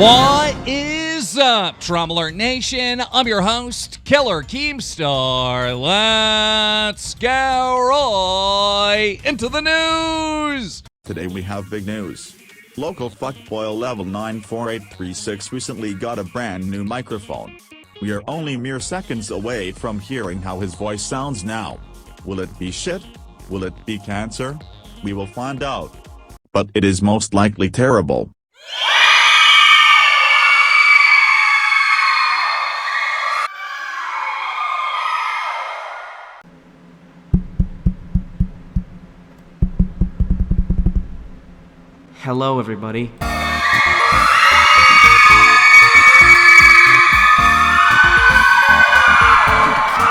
What is up, Trauma Alert Nation? I'm your host, Killer Keemstar. Let's go right into the news. Today we have big news. Local fuckboy level 94836 recently got a brand new microphone. We are only mere seconds away from hearing how his voice sounds now. Will it be shit? Will it be cancer? We will find out. But it is most likely terrible. Hello, everybody. Can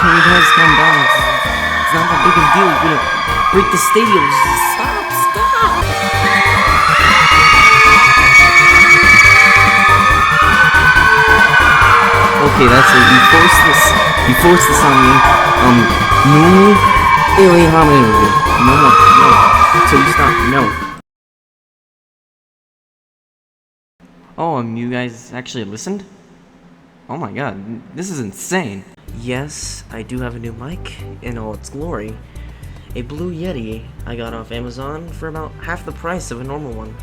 you guys calm down? It's not that big of a deal. You're gonna break the stadium. Stop! Okay, that's it. You forced this on me. No. Wait, how many? No. So you stop. No. Oh, you guys actually listened? Oh my god, this is insane. Yes, I do have a new mic in all its glory. A Blue Yeti I got off Amazon for about half the price of a normal one.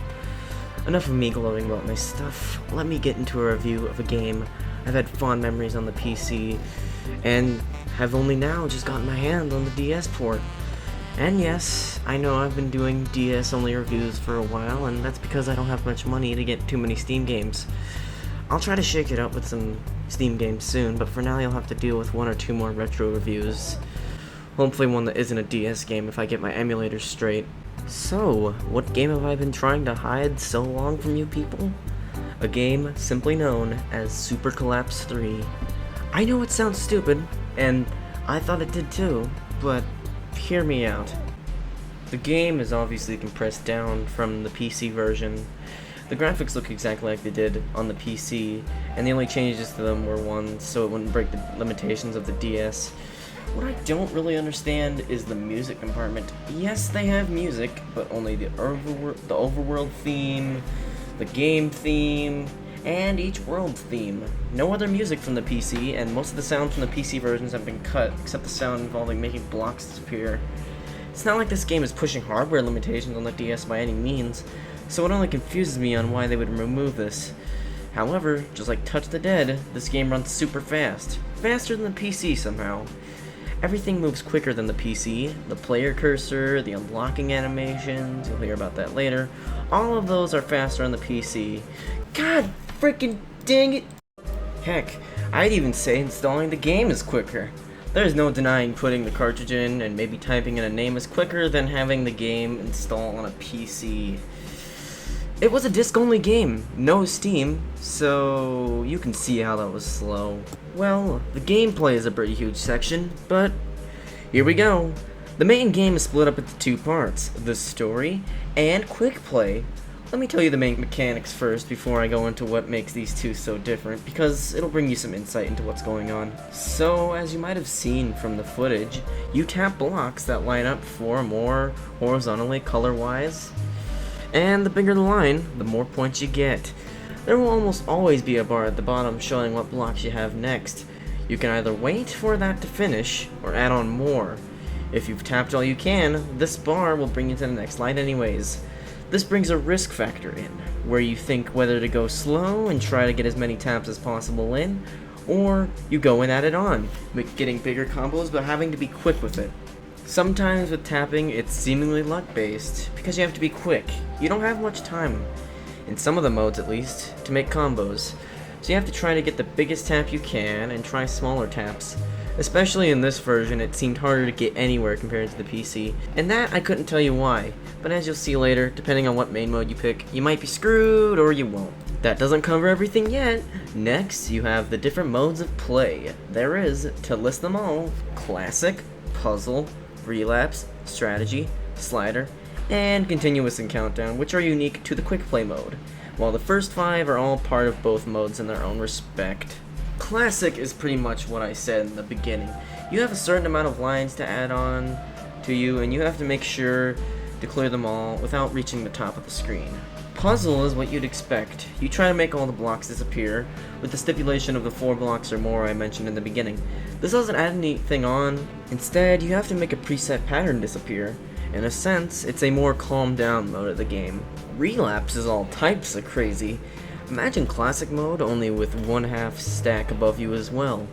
Enough of me gloating about my stuff. Let me get into a review of a game I've had fond memories on the PC, and have only now just gotten my hand on the DS port. And yes, I know I've been doing DS-only reviews for a while, and that's because I don't have much money to get too many Steam games. I'll try to shake it up with some Steam games soon, but for now you'll have to deal with one or two more retro reviews. Hopefully one that isn't a DS game if I get my emulators straight. So, what game have I been trying to hide so long from you people? A game simply known as Super Collapse 3. I know it sounds stupid, and I thought it did too, but hear me out. The game is obviously compressed down from the PC version. The graphics look exactly like they did on the PC, and the only changes to them were ones so it wouldn't break the limitations of the DS. What I don't really understand is the music compartment. Yes, they have music, but only the overworld theme, the game theme, and each world theme. No other music from the PC, and most of the sound from the PC versions have been cut, except the sound involving making blocks disappear. It's not like this game is pushing hardware limitations on the DS by any means, so it only confuses me on why they would remove this. However, just like Touch the Dead, this game runs super fast. Faster than the PC somehow. Everything moves quicker than the PC. The player cursor, the unlocking animations, you'll hear about that later. All of those are faster on the PC. God freaking dang it! Heck, I'd even say installing the game is quicker. There's no denying putting the cartridge in and maybe typing in a name is quicker than having the game install on a PC. It was a disc-only game, no Steam, so you can see how that was slow. Well, the gameplay is a pretty huge section, but here we go. The main game is split up into two parts, the story and quick play. Let me tell you the main mechanics first before I go into what makes these two so different, because it'll bring you some insight into what's going on. So, as you might have seen from the footage, you tap blocks that line up 4 or more horizontally color-wise, and the bigger the line, the more points you get. There will almost always be a bar at the bottom showing what blocks you have next. You can either wait for that to finish, or add on more. If you've tapped all you can, this bar will bring you to the next line anyways. This brings a risk factor in, where you think whether to go slow and try to get as many taps as possible in, or you go and add it on, getting bigger combos but having to be quick with it. Sometimes with tapping, it's seemingly luck-based, because you have to be quick. You don't have much time, in some of the modes at least, to make combos, so you have to try to get the biggest tap you can and try smaller taps. Especially in this version, it seemed harder to get anywhere compared to the PC, and that I couldn't tell you why, but as you'll see later, depending on what main mode you pick, you might be screwed or you won't. That doesn't cover everything yet. Next, you have the different modes of play. There is, to list them all, Classic, Puzzle, Relapse, Strategy, Slider, and Continuous and Countdown, which are unique to the Quick Play mode, while the first 5 are all part of both modes in their own respect. Classic is pretty much what I said in the beginning. You have a certain amount of lines to add on to you, and you have to make sure to clear them all without reaching the top of the screen. Puzzle is what you'd expect. You try to make all the blocks disappear, with the stipulation of the 4 blocks or more I mentioned in the beginning. This doesn't add anything on. Instead, you have to make a preset pattern disappear. In a sense, it's a more calmed down mode of the game. Relapse is all types of crazy. Imagine classic mode only with 1/2 stack above you as well.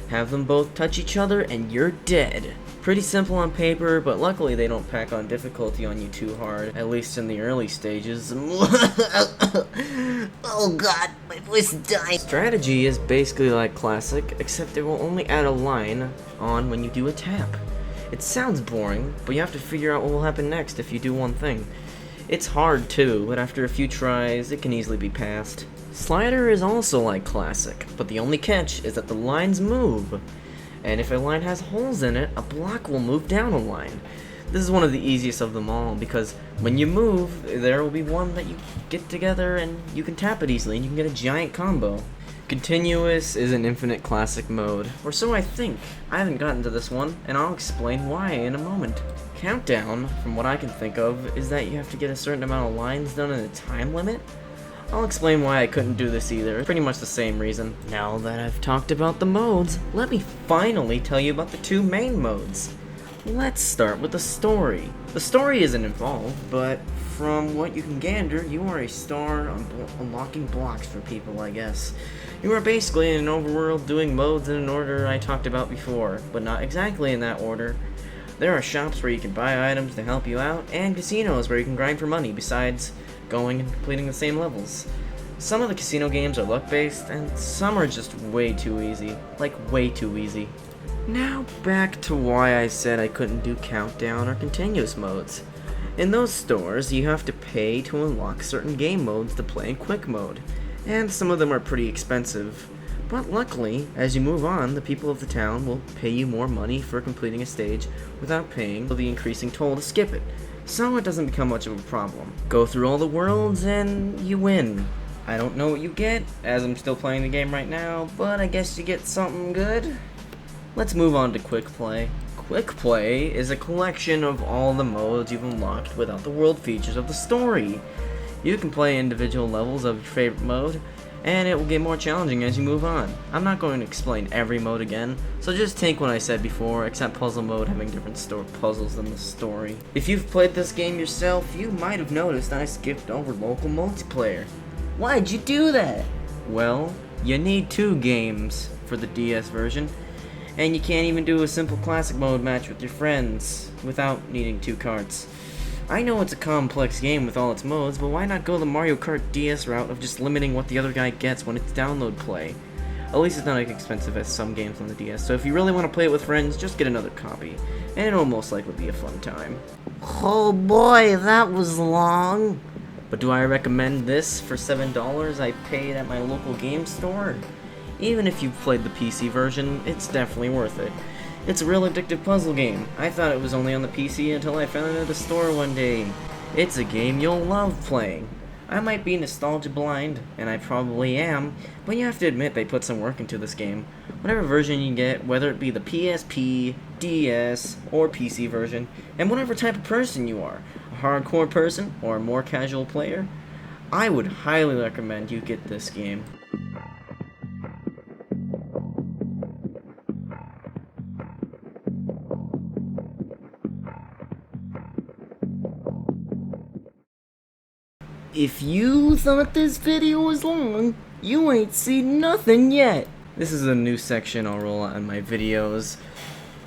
Have them both touch each other and you're dead. Pretty simple on paper, but luckily they don't pack on difficulty on you too hard, at least in the early stages. Oh god, my voice is dying. Strategy is basically like classic, except it will only add a line on when you do a tap. It sounds boring, but you have to figure out what will happen next if you do one thing. It's hard too, but after a few tries, it can easily be passed. Slider is also like classic, but the only catch is that the lines move. And if a line has holes in it, a block will move down a line. This is one of the easiest of them all, because when you move, there will be one that you get together and you can tap it easily and you can get a giant combo. Continuous is an infinite classic mode, or so I think. I haven't gotten to this one, and I'll explain why in a moment. Countdown, from what I can think of, is that you have to get a certain amount of lines done in a time limit. I'll explain why I couldn't do this either, pretty much the same reason. Now that I've talked about the modes, let me finally tell you about the 2 main modes. Let's start with the story. The story isn't involved, but from what you can gander, you are a star on unlocking blocks for people, I guess. You are basically in an overworld doing modes in an order I talked about before, but not exactly in that order. There are shops where you can buy items to help you out, and casinos where you can grind for money besides going and completing the same levels. Some of the casino games are luck-based, and some are just way too easy. Like, way too easy. Now back to why I said I couldn't do countdown or continuous modes. In those stores, you have to pay to unlock certain game modes to play in quick mode, and some of them are pretty expensive. But luckily, as you move on, the people of the town will pay you more money for completing a stage without paying the increasing toll to skip it, so it doesn't become much of a problem. Go through all the worlds and you win. I don't know what you get, as I'm still playing the game right now, but I guess you get something good. Let's move on to Quick Play. Quick Play is a collection of all the modes you've unlocked without the world features of the story. You can play individual levels of your favorite mode, and it will get more challenging as you move on. I'm not going to explain every mode again, so just take what I said before, except puzzle mode having different puzzles than the story. If you've played this game yourself, you might have noticed I skipped over local multiplayer. Why'd you do that? Well, you need 2 games for the DS version, and you can't even do a simple classic mode match with your friends without needing 2 carts. I know it's a complex game with all its modes, but why not go the Mario Kart DS route of just limiting what the other guy gets when it's download play? At least it's not as expensive as some games on the DS, so if you really want to play it with friends, just get another copy, and it'll most likely be a fun time. Oh boy, that was long. But do I recommend this for $7 I paid at my local game store? Even if you've played the PC version, it's definitely worth it. It's a real addictive puzzle game. I thought it was only on the PC until I found it at the store one day. It's a game you'll love playing. I might be nostalgia blind, and I probably am, but you have to admit they put some work into this game. Whatever version you get, whether it be the PSP, DS, or PC version, and whatever type of person you are, a hardcore person or a more casual player, I would highly recommend you get this game. If you thought this video was long, you ain't seen nothing yet. This is a new section I'll roll out in my videos,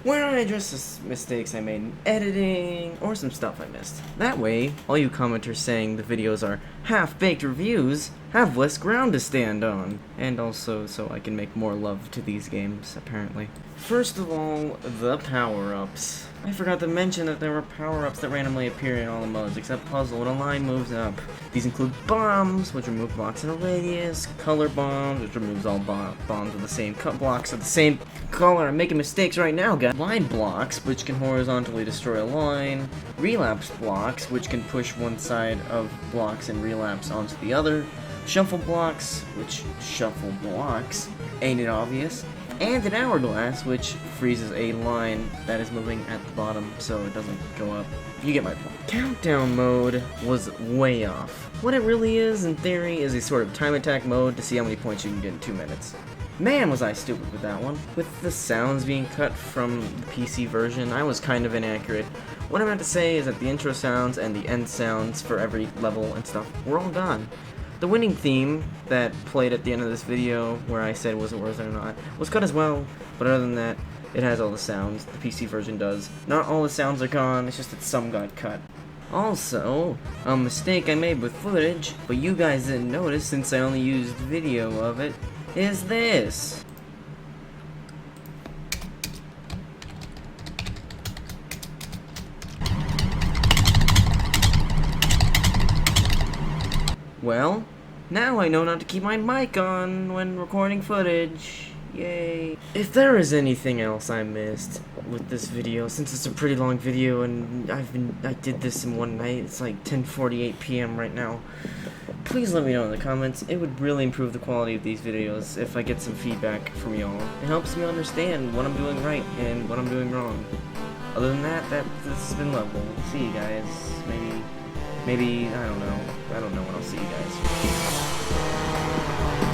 where I address the mistakes I made in editing, or some stuff I missed. That way, all you commenters saying the videos are half-baked reviews have less ground to stand on. And also, so I can make more love to these games, apparently. First of all, the power-ups. I forgot to mention that there were power-ups that randomly appear in all the modes, except puzzle when a line moves up. These include bombs, which remove blocks in a radius, color bombs, which removes all bombs with the same blocks of the same color. I'm making mistakes right now, guys. Line blocks, which can horizontally destroy a line. Relapse blocks, which can push one side of blocks and relapse onto the other. Shuffle blocks, which shuffle blocks. Ain't it obvious? and an hourglass, which freezes a line that is moving at the bottom so it doesn't go up. You get my point. Countdown mode was way off. What it really is, in theory, is a sort of time attack mode to see how many points you can get in 2 minutes. Man, was I stupid with that one. With the sounds being cut from the PC version, I was kind of inaccurate. What I meant to say is that the intro sounds and the end sounds for every level and stuff were all gone. The winning theme that played at the end of this video, where I said was it worth it or not, was cut as well, but other than that, it has all the sounds, the PC version does. Not all the sounds are gone, it's just that some got cut. Also, a mistake I made with footage, but you guys didn't notice since I only used video of it, is this. Well, now I know not to keep my mic on when recording footage. Yay. If there is anything else I missed with this video, since it's a pretty long video and I did this in one night, it's like 10:48 p.m. right now, please let me know in the comments. It would really improve the quality of these videos if I get some feedback from y'all. It helps me understand what I'm doing right and what I'm doing wrong. Other than that, this has been Level. See you guys. Maybe, I don't know. I don't know when I'll see you guys.